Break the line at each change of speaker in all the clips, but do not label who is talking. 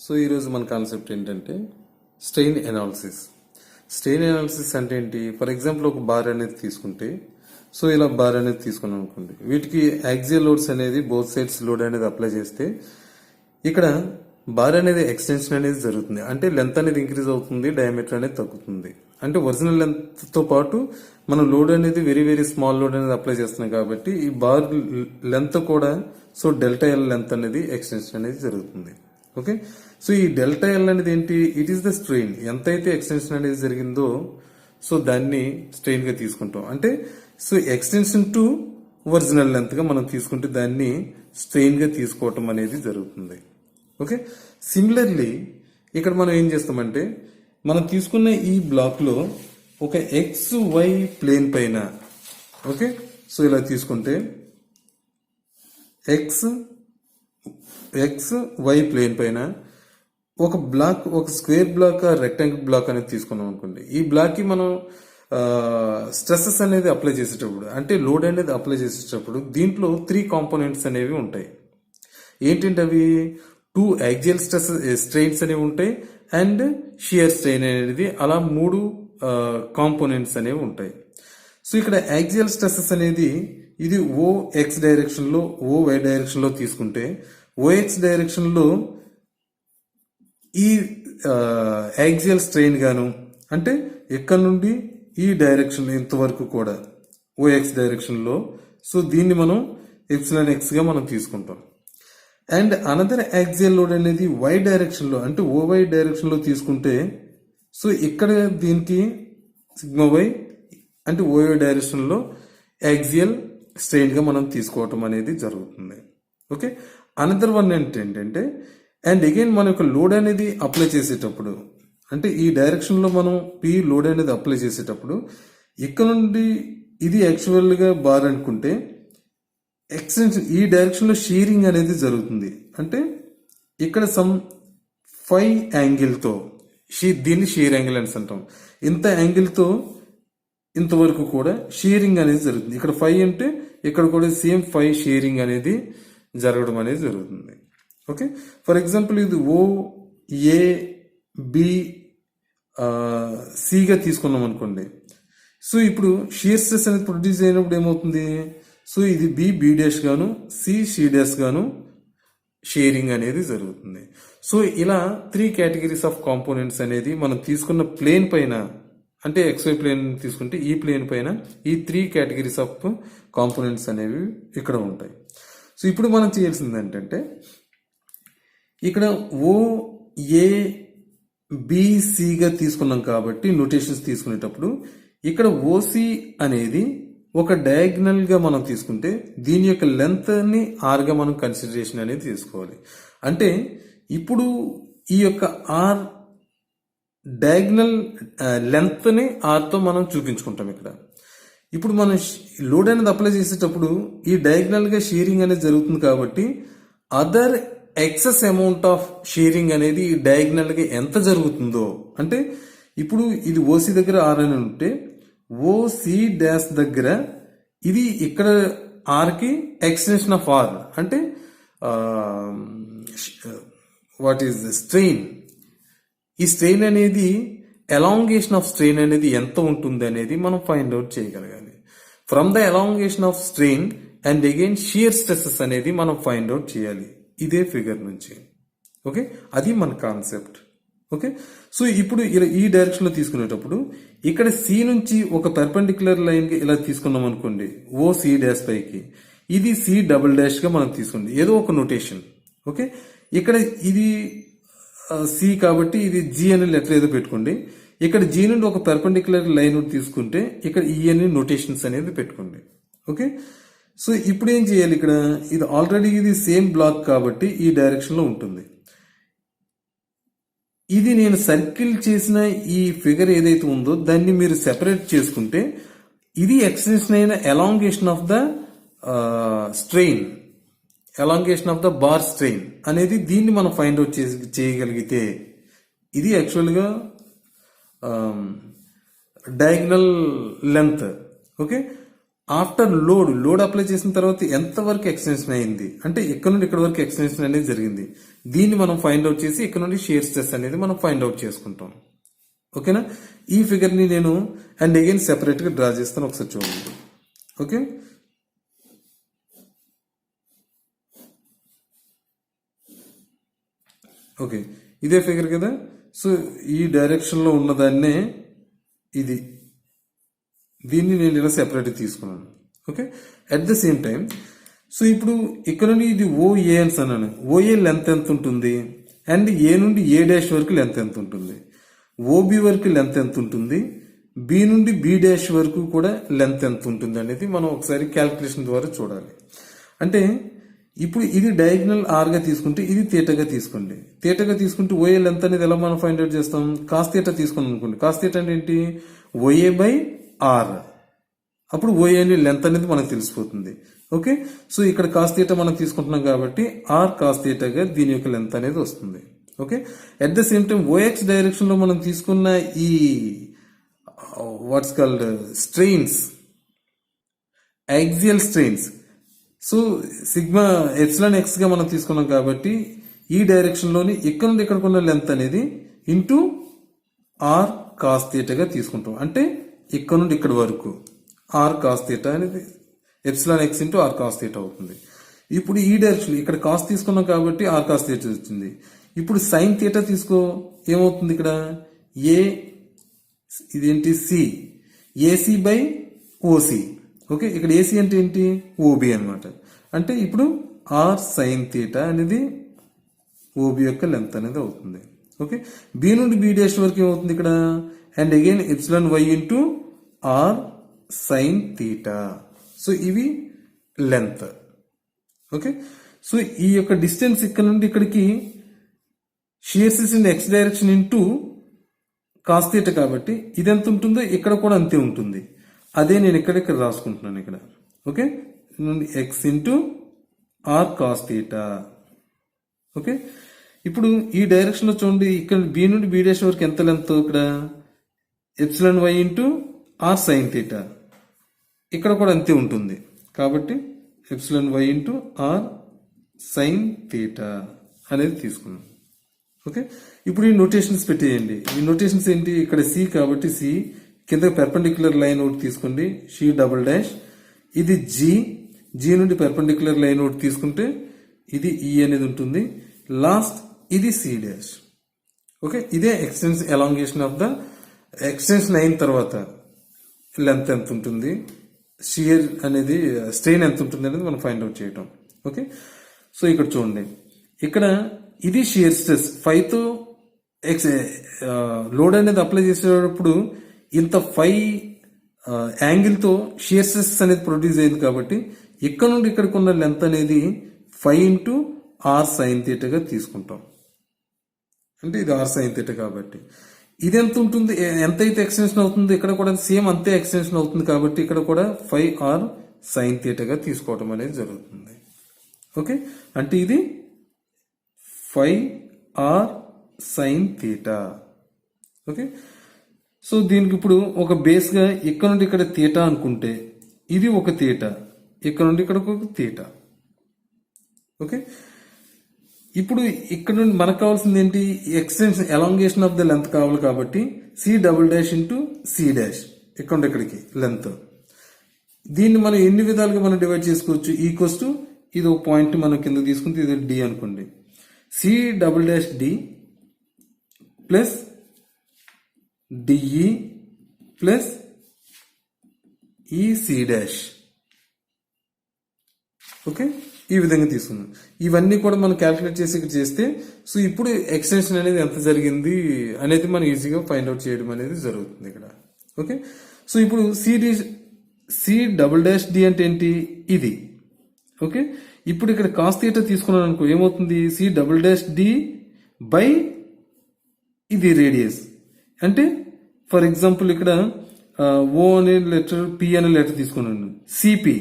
So ఈరోజు మన concept ఏంటంటే స్ట్రెయిన్ ఎనాలిసిస్. స్ట్రెయిన్ ఎనాలిసిస్ అంటే ఏంటి? ఫర్ ఎగ్జాంపుల్ ఒక బార్ అనేది తీసుకుంటే, సో ఇలా బార్ అనేది తీసుకున్నాం అనుకోండి, వీటికి యాక్సియల్ లోడ్స్ అనేది బోత్ సైడ్స్ లోడ్ అనేది అప్లై చేస్తే ఇక్కడ బార్ అనేది ఎక్స్టెన్షన్ అనేది జరుగుతుంది. అంటే లెంత్ అనేది ఇంక్రీజ్ అవుతుంది, డయామీటర్ అనేది తగ్గుతుంది. అంటే ఒరిజినల్ లెంత్ తో పాటు మనం లోడ్ అనేది వెరీ వెరీ స్మాల్ లోడ్ అనేది అప్లై చేస్తున్నాం కాబట్టి ఈ బార్ లెంత్ కూడా సో డెల్టా ఎల్ లెంత్ అనేది ఎక్స్టెన్షన్ అనేది జరుగుతుంది. ఓకే, సో ఈ డెల్టా ఎల్ అనేది ఏంటి? It is the strain. ఎంతైతే ఎక్స్టెన్షన్ అనేది జరిగిందో సో దాన్ని స్ట్రెయిన్ గా తీసుకుంటాం. అంటే so extension to original length గా మనం తీసుకుంటే దాన్ని స్ట్రెయిన్ గా తీసుకోవటం అనేది జరుగుతుంది. ఓకే, సిమిలర్లీ ఇక్కడ మనం ఏం చేస్తామంటే, మనం తీసుకున్న ఈ బ్లాక్ లో ఒక ఎక్స్ వై ప్లేన్ పైన, ఓకే, సో ఇలా తీసుకుంటే ఎక్స్ వై ప్లేన్ పైన ఒక బ్లాక్, ఒక స్క్వేర్ బ్లాక్, రెక్టాంగిల్ బ్లాక్ అనేది తీసుకున్నాం అనుకోండి. ఈ బ్లాక్ కి మనం స్ట్రెసెస్ అనేది అప్లై చేసేటప్పుడు, అంటే లోడ్ అనేది అప్లై చేసేటప్పుడు దీంట్లో 3 కాంపోనెంట్స్ అనేవి ఉంటాయి. ఏంటంటే అవి 2 యాక్సియల్ స్ట్రెయిన్స్ అనేవి ఉంటాయి అండ్ షియర్ స్ట్రెయిన్ అనేది, అలా 3 కాంపోనెంట్స్ అనేవి ఉంటాయి. సో ఇక్కడ యాక్సియల్ స్ట్రెసెస్ అనేది ఇది ఓఎక్స్ డైరెక్షన్ లో, ఓవై డైరెక్షన్ లో తీసుకుంటే, ఓఎక్స్ డైరెక్షన్ లో ఈ యాక్సియల్ స్ట్రెయిన్ గాను, అంటే ఇక్కడ నుండి ఈ డైరెక్షన్ ఇంతవరకు కూడా ఓఎక్స్ డైరెక్షన్ లో, సో దీన్ని మనం ఎప్సిలాన్ ఎక్స్ గా మనం తీసుకుంటాం. అండ్ అనదర్ యాక్సియల్ లోడ్ అనేది వై డైరెక్షన్ లో, అంటే ఓవై డైరెక్షన్ లో తీసుకుంటే, సో ఇక్కడ దీనికి సిగ్మా వై, అంటే ఓవై డైరెక్షన్ లో యాక్సియల్ స్ట్రెయిన్ గా మనం తీసుకోవటం అనేది జరుగుతుంది. ఓకే, అనదర్ వన్ ఏంటంటే, అండ్ అగైన్ మన యొక్క లోడ్ అనేది అప్లై చేసేటప్పుడు, అంటే ఈ డైరెక్షన్ లో మనం పి లోడ్ అనేది అప్లై చేసేటప్పుడు, ఇక్కడ నుండి ఇది యాక్చువల్ గా బార్ అనుకుంటే, ఎక్స్టెన్షన్ ఈ డైరెక్షన్ లో షీరింగ్ అనేది జరుగుతుంది. అంటే ఇక్కడ సమ్ 5 యాంగిల్ తో, దీన్ని షీర్ యాంగిల్ అని అంటాం. ఇంత యాంగిల్ తో ఇంతవరకు కూడా షీరింగ్ అనేది జరుగుతుంది. ఇక్కడ 5 అంటే ఇక్కడ కూడా సేమ్ 5 షీరింగ్ అనేది జరగడం అనేది జరుగుతుంది. ఓకే, ఫర్ ఎగ్జాంపుల్ ఇది ఓ ఏ బి సిగా తీసుకున్నాం అనుకోండి. సో ఇప్పుడు షియర్ స్ట్రెస్ అనేది ప్రొడ్యూస్ అయినప్పుడు ఏమవుతుంది? సో ఇది బి డాష్ గాను, సి డాష్ గాను షేరింగ్ అనేది జరుగుతుంది. సో ఇలా 3 కేటగిరీస్ ఆఫ్ కాంపోనెంట్స్ అనేది మనం తీసుకున్న ప్లేన్ పైన, అంటే ఎక్స్వై ప్లేన్ తీసుకుంటే ఈ ప్లేన్ పైన ఈ 3 కేటగిరీస్ ఆఫ్ కాంపోనెంట్స్ అనేవి ఇక్కడ ఉంటాయి. సో ఇప్పుడు మనం చేయాల్సింది ఏంటంటే, ఇక్కడ ఓ ఏ బిసిగా తీసుకున్నాం కాబట్టి నోటేషన్స్ తీసుకునేటప్పుడు ఇక్కడ ఓసి అనేది ఒక డయాగ్నల్ గా మనం తీసుకుంటే దీని యొక్క లెంత్ ని ఆర్ గా మనం కన్సిడరేషన్ అనేది తీసుకోవాలి. అంటే ఇప్పుడు ఈ యొక్క ఆర్ డయాగ్నల్ లెంత్ ని ఆర్ తో మనం చూపించుకుంటాం. ఇక్కడ ఇప్పుడు మనం లోడ్ అనేది అప్లై చేసేటప్పుడు ఈ డయాగ్నల్ గా షీరింగ్ అనేది జరుగుతుంది కాబట్టి other excess amount of shearing అనేది ఈ డయాగ్నల్ గా ఎంత జరుగుతుందో, అంటే ఇప్పుడు ఇది ఓసి దగ్గర ఆర్ అని ఉంటే ఓసి డాష్ దగ్గర ఇది ఇక్కడ ఆర్ కి ఎక్స్టెన్షన్ ఆఫ్ ఆర్, అంటే వాట్ ఈస్ స్ట్రెయిన్. ఈ స్ట్రెయిన్ అనేది ఎలాంగేషన్ ఆఫ్ స్ట్రెయిన్ అనేది ఎంత ఉంటుంది అనేది మనం ఫైండ్ అవుట్ చేయగలగాలి. From the elongation of strain and again shear stresses అనేది మనం ఫైండ్ అవుట్ చేయాలి ఇదే ఫిగర్ నుంచి. ఓకే, అది మన కాన్సెప్ట్. ఓకే, సో ఇప్పుడు ఈ డైరెక్షన్ లో తీసుకునేటప్పుడు ఇక్కడ సి నుంచి ఒక పెర్పెండిక్యులర్ లైన్ కి ఇలా తీసుకున్నాం అనుకోండి, ఓ సి డాష్ పైకి, ఇది సి డబుల్ డాష్ గా మనం తీసుకోండి, ఏదో ఒక నోటేషన్. ఓకే, ఇక్కడ ఇది సి కాబట్టి ఇది జి అనే లెటర్ ఏదో పెట్టుకోండి. ఇక్కడ జి నుండి ఒక పెర్పెండిక్యులర్ లైన్ తీసుకుంటే ఇక్కడ ఈ అనే నోటేషన్స్ అనేది పెట్టుకోండి. ఓకే, సో ఇప్పుడు ఏం చేయాలి? ఇక్కడ ఇది ఆల్రెడీ ఇది సేమ్ బ్లాక్ కాబట్టి ఈ డైరెక్షన్ లో ఉంటుంది. ఇది నేను సర్కిల్ చేసిన ఈ ఫిగర్ ఏదైతే ఉందో దాన్ని మీరు సెపరేట్ చేసుకుంటే ఇది ఎక్స్టెన్షన్ అయిన elongation of the strain, elongation of the bar strain అనేది, దీన్ని మనం ఫైండ్ అవుట్ చేయగలిగితే ఇది యాక్చువల్గా diagonal length. Okay, after load apply చేసిన తర్వాత ఎంత వరకు ఎక్స్టెన్షన్ అయింది అంటే ఇక్కడ నుండి ఇక్కడ వరకు ఎక్స్టెన్షన్ అనేది జరిగింది. దీన్ని మనం ఫైండ్ అవుట్ చేసి ఇక్కడ నుండి షియర్ స్ట్రెస్ అనేది మనం ఫైండ్ అవుట్ చేసుకుంటాం. ఓకేనా? ఈ ఫిగర్ ని నేను అండ్ అగైన్ సెపరేట్ గా డ్రా చేస్తాను, ఒకసారి చూడండి. ఓకే, ఓకే, ఇదే ఫిగర్ కదా. సో ఈ డైరెక్షన్ లో ఉన్నదాన్నే ఇది, దీన్ని నేను ఇలా సెపరేట్ తీసుకున్నాను. Okay, at the same time so ఇప్పుడు ఇక్కడ నుండి ఇది ఓఏ అని అన్నాను. ఓఏ లెంత్ ఎంత ఉంటుంది అండ్ ఏ నుండి ఏ డాష్ వరకు లెంత్ ఎంత ఉంటుంది, ఓబి వరకు లెంత్ ఎంత ఉంటుంది, బి నుండి బి డాష్ వరకు కూడా లెంత్ ఎంత ఉంటుంది అనేది మనం ఒకసారి క్యాల్కులేషన్ ద్వారా చూడాలి. అంటే ఇప్పుడు ఇది డయాగ్నల్ ఆర్ గా తీసుకుంటే ఇది థీటాగా తీసుకోండి. థీటాగా తీసుకుంటే ఓఏ లెంత్ అనేది ఎలా మనం ఫైండ్ అవుట్ చేస్తాం? కాస్ థీటా తీసుకున్నాం అనుకోండి. కాస్ థీటా అంటే ఏంటి? OA by R. అప్పుడు ఓఏ అనే లెంత్ అనేది మనకు తెలిసిపోతుంది. ఓకే, సో ఇక్కడ కాస్ థీటా మనం తీసుకుంటున్నాం కాబట్టి ఆర్ కాస్ థీటాగా దీని యొక్క లెంత్ అనేది వస్తుంది. Okay, at the same time OX direction లో మనం తీసుకున్న ఈ what's called strains, axial strains, so sigma epsilon X గా మనం తీసుకున్నాం కాబట్టి ఈ డైరెక్షన్ లోని ఇక్కడ నుండి ఇక్కడికున్న లెంత్ అనేది ఇంటూ ఆర్ కాస్ థీటాగా తీసుకుంటాం. అంటే ఇక్కడ నుండి ఇక్కడ వరకు ఆర్ కాస్ థీటా అనేది epsilon X into R cos theta అవుతుంది. ఇప్పుడు ఈ డైరెక్షన్ ఇక్కడ కాస్ తీసుకున్నాం కాబట్టి ఆర్ కాస్ థీటా వచ్చింది. ఇప్పుడు సైన్ థీటా తీసుకో, ఏమవుతుంది ఇక్కడ? ఏ ఇదేంటి? C, AC by OC. Okay, ఇక్కడ ఏసీ అంటే ఏంటి? ఓబి అనమాట. అంటే ఇప్పుడు ఆర్ సైన్ థీటా అనేది ఓబి యొక్క లెంత్ అనేది అవుతుంది. ఓకే, బి నుండి బి డాష్ వరకు ఏమవుతుంది ఇక్కడ? And again epsilon Y into R sine theta. So ఇవి లెంత్. ఓకే, సో ఈ యొక్క డిస్టెన్స్ ఇక్కడ నుండి ఇక్కడికి shear stress in X direction into cos theta కాబట్టి ఇది ఎంత ఉంటుందో ఇక్కడ కూడా అంతే ఉంటుంది. అదే నేను ఇక్కడ రాసుకుంటున్నాను ఇక్కడ. Okay, X into R cos theta. Okay, ఇప్పుడు ఈ డైరెక్షన్ లో చూడండి, ఇక్కడ బి నుండి బి డాష్ వరకు ఎంత లెంత్? ఇక్కడ epsilon Y into R sine theta. ఇక్కడ కూడా అంతే ఉంటుంది కాబట్టి epsilon Y into R sine theta అనేది తీసుకున్నాం. ఓకే, ఇప్పుడు ఈ నోటేషన్స్ పెట్టేయండి. ఈ నోటేషన్స్ ఏంటి? ఇక్కడ సి కాబట్టి సి కింద పెర్పెండిక్యులర్ లైన్ ఒకటి తీసుకోండి, షీ డబుల్ డాష్. ఇది జీ, జీ నుండి పెర్పెండిక్యులర్ లైన్ ఒకటి తీసుకుంటే ఇది ఈ అనేది ఉంటుంది. లాస్ట్ ఇది సి డాష్. ఓకే, ఇదే extension elongation of the extension అయిన తర్వాత లెంత్ ఎంత ఉంటుంది, షియర్ అనేది స్ట్రెయిన్ ఎంత ఉంటుంది అనేది మనం ఫైండ్ అవుట్ చేయటం. ఓకే, సో ఇక్కడ చూడండి, ఇక్కడ ఇది షియర్ స్ట్రెస్ 5 తో లోడ్ అనేది అప్లై చేసేటప్పుడు ఇంత 5 యాంగిల్ తో షియర్ స్ట్రెస్ అనేది ప్రొడ్యూస్ అయింది కాబట్టి ఇక్కడ నుండి ఇక్కడికి ఉన్న లెంత్ అనేది 5 ఇంటూ ఆర్ సైన్ థీటాగా తీసుకుంటాం. అంటే ఇది ఆర్ సైన్ థీటా కాబట్టి ఇది ఎంత ఉంటుంది? ఎంతైతే ఎక్స్టెన్షన్ అవుతుంది ఇక్కడ కూడా సేమ్ అంతే ఎక్స్టెన్షన్ అవుతుంది కాబట్టి ఇక్కడ కూడా 5 ఆర్ సైన్ థీటాగా తీసుకోవడం అనేది జరుగుతుంది. ఓకే, అంటే ఇది 5 R sine theta. Okay, so దీనికి ఇప్పుడు ఒక బేస్ గా ఇక్కడ నుండి ఇక్కడ థీటా అనుకుంటే ఇది ఒక థీటా, ఇక్కడ నుండి ఇక్కడ ఒక థీటా. ఓకే, ఇప్పుడు ఇక్కడ నుండి మనకు కావాల్సింది ఏంటి? Extension elongation of the length కావాలి కాబట్టి C double dash into C dash ఇక్కడ నుండి ఇక్కడికి లెంత్. దీన్ని మనం ఎన్ని విధాలుగా మనం డివైడ్ చేసుకోవచ్చు? ఈక్వల్స్ టు ఇది ఒక పాయింట్ మనం కింద తీసుకుంటే ఇది డి అనుకోండి, C double dash D plus DE plus E C dash. Okay, ఈ విధంగా తీసుకున్నాం. ఇవన్నీ కూడా మనం క్యాల్కులేట్ చేసి ఇక్కడ చేస్తే సో ఇప్పుడు ఎక్స్టెన్షన్ అనేది ఎంత జరిగింది అనేది మనం ఈజీగా ఫైండ్ అవుట్ చేయడం అనేది జరుగుతుంది ఇక్కడ. ఓకే, సో ఇప్పుడు సి డబుల్ డాష్ డి అంటే ఏంటి? ఇది. ఓకే, ఇప్పుడు ఇక్కడ కాస్ థీటా తీసుకున్నాను అనుకో, ఏమవుతుంది? C double dash D by ఇది రేడియస్. అంటే ఫర్ ఎగ్జాంపుల్ ఇక్కడ ఓ అనే లెటర్, పి అనే లెటర్ తీసుకున్నాను, సిపి.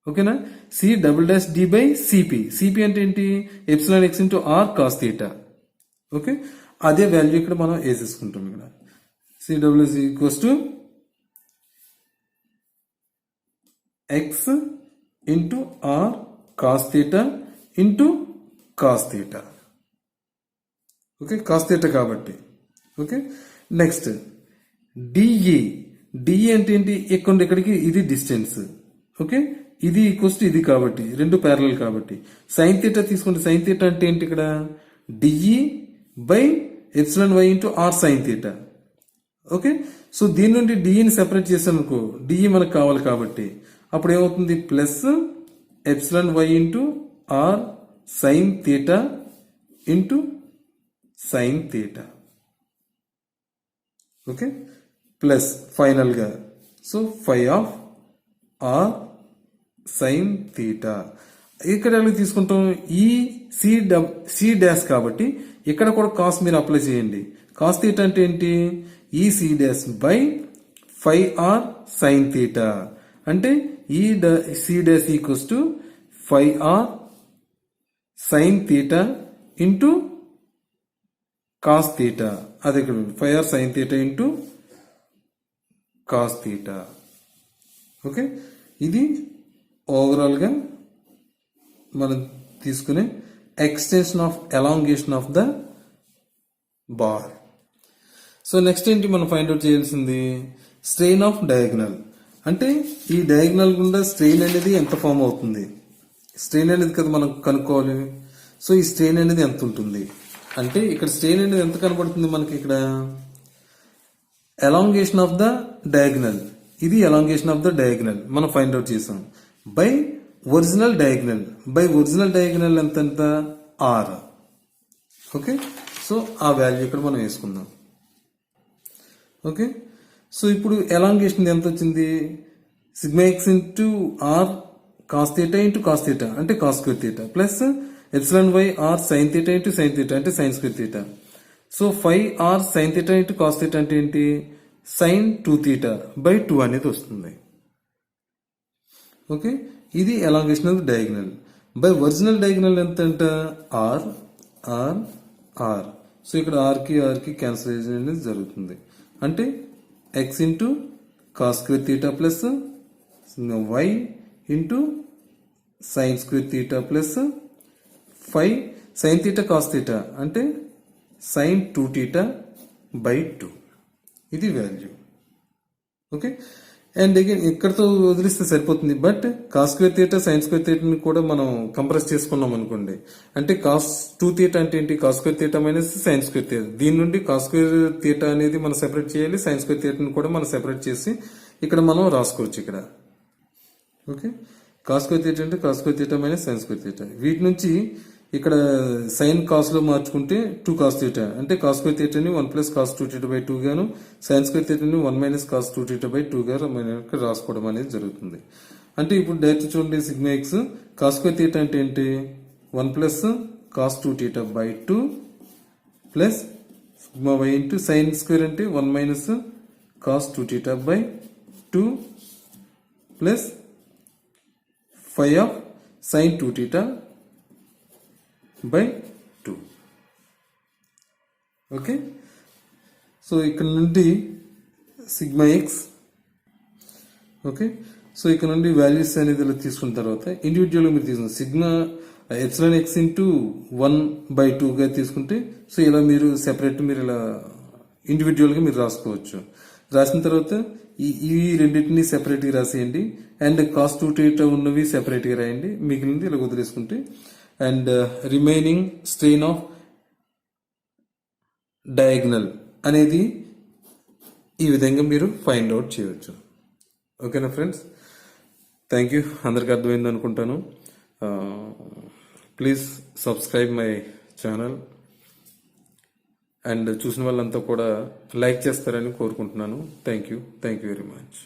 ఓకేనా, C double dash D by C P. C P అంటే ఏంటి? Epsilon X into R cos theta. Okay, అదే వాల్యూ ఇక్కడ మనం వేసేసుకుంటాం. ఇక్కడ C double S equals to X into R cos theta into cos theta. Okay, cos theta కాబట్టి. Okay, next D E. D E అంటే ఏంటి? ఇక్కడ ఇక్కడికి ఇది డిస్టెన్స్. ఓకే, ఇది ఈక్వల్స్ టు ఇది కాబట్టి రెండు ప్యారలల్ కాబట్టి. సైన్ థీటా తీసుకుంటే సైన్ థీటా అంటే ఏంటి? ఇక్కడ DE by epsilon Y into R sine theta. Okay, so దీని నుండి డిఈని సెపరేట్ చేసాను అనుకో, డిఈ మనకు కావాలి కాబట్టి అప్పుడు ఏమవుతుంది? Plus epsilon Y into R sine theta into sine theta. Okay, plus final గా so phi of R sine theta. ఇక్కడ ఎలా తీసుకుంటాం? ఈ సి డాష్ కాబట్టి ఇక్కడ కూడా కాస్ మీరు అప్లై చేయండి. కాస్ థీటా అంటే ఏంటి? ఈ C dash by phi R sine theta అంటే ఈ C dash equals to phi R sine theta into cos theta. అది ఇక్కడ phi R sine theta into cos theta. Okay, ఇది ఓవరాల్ గా మనం తీసుకునే extension of elongation of the bar. So next ఏంటి మనం ఫైండ్ అవుట్ చేయాల్సింది? Strain of diagonal. అంటే ఈ డయాగ్నల్ గుండా స్ట్రెయిన్ అనేది ఎంత ఫామ్ అవుతుంది, స్ట్రెయిన్ అనేది కదా మనం కనుక్కోవాలి. సో ఈ స్ట్రెయిన్ అనేది ఎంత ఉంటుంది అంటే ఇక్కడ స్ట్రెయిన్ అనేది ఎంత కనబడుతుంది మనకి? ఇక్కడ ఎలాంగేషన్ ఆఫ్ ద డయాగ్నల్, ఇది ఎలాంగేషన్ ఆఫ్ ద డయాగ్నల్ మనం ఫైండ్ అవుట్ చేసాం. By original diagonal, by original diagonal ఎంత? ఆర్. ఓకే, సో ఆ వాల్యూ ఇక్కడ మనం వేసుకుందాం. ఓకే, సో ఇప్పుడు ఎలాంగేషన్ ఎంత వచ్చింది? Sigma X into R cos theta into cos theta అంటే cos square theta plus epsilon Y R sine theta into sine theta అంటే sine square theta. So phi R sine theta into cos theta అంటే ఏంటి? Sign 2 theta by 2 అనేది వస్తుంది. Okay, ఇది elongation of diagonal. By original diagonal ఎంత అంట? Are are are. So ఇక్కడ ఆర్కి cancellation అనేది జరుగుతుంది. అంటే X into cos square theta plus Y into sine square theta plus phi sine theta cos theta అంటే సైన్ 2 థీటా బై 2. ఇది value. Okay, and again ఇక్కడతో వదిలిస్తే సరిపోతుంది. But cos square theta sine square థీటాని కూడా మనం కంప్రెస్ చేసుకున్నాం అనుకోండి. అంటే కాస్ 2 థీటా అంటే ఏంటి? Cos square theta minus sine square theta. దీని నుండి కాస్ స్క్వేర్ థీటా అనేది మనం సెపరేట్ చేయాలి, సైన్ స్క్వేర్ థీటాని కూడా మనం సెపరేట్ చేసి ఇక్కడ మనం రాసుకోవచ్చు ఇక్కడ. ఓకే, కాస్ స్క్వేర్ థీటా అంటే cos square theta minus sine square theta. వీటి నుంచి ఇక్కడ సైన్ కాస్ లో మార్చుకుంటే 2 కాస్ థీటా అంటే కాస్ స్క్వేర్ థీటాని 1 ప్లస్ కాస్ 2 థీటా బై 2 గాను సైన్ స్క్వేర్ థీటాని 1 మైనస్ కాస్ 2 థీటా బై 2 గా రాసుకోవడం అనేది జరుగుతుంది. అంటే ఇప్పుడు డైరెక్ట్ చూడండి, sigma X cos square theta అంటే ఏంటి? 1 plus cos 2 theta by 2 plus sigma Y into sine square అంటే 1 minus cos 2 theta by 2 plus phi of sine 2 theta by 2. Okay, so ఇక్కడ నుండి సిగ్మా ఎక్స్. ఓకే, సో ఇక్కడ నుండి values అనేది ఇలా తీసుకున్న తర్వాత ఇండివిజువల్గా మీరు తీసుకున్న సిగ్మా ఎప్సిలాన్ ఎక్స్ ఇంటూ 1/2 గా తీసుకుంటే సో ఇలా మీరు సెపరేట్ మీరు ఇలా ఇండివిజువల్గా మీరు రాసుకోవచ్చు. రాసిన తర్వాత ఈ రెండింటిని సెపరేట్గా రాసేయండి. అండ్ కాస్ 2 థీటా ఉన్నవి సెపరేట్గా రాయండి. మిగిలింది ఇలా వదిలేసుకుంటే and remaining strain of diagonal అనేది ఈ విధంగా మీరు ఫైండ్ అవుట్ చేయవచ్చు. ఓకేనా ఫ్రెండ్స్, థ్యాంక్ యూ. అందరికి అర్థమైంది అనుకుంటాను. Please subscribe my channel and చూసిన వాళ్ళంతా కూడా లైక్ చేస్తారని కోరుకుంటున్నాను. Thank you very much.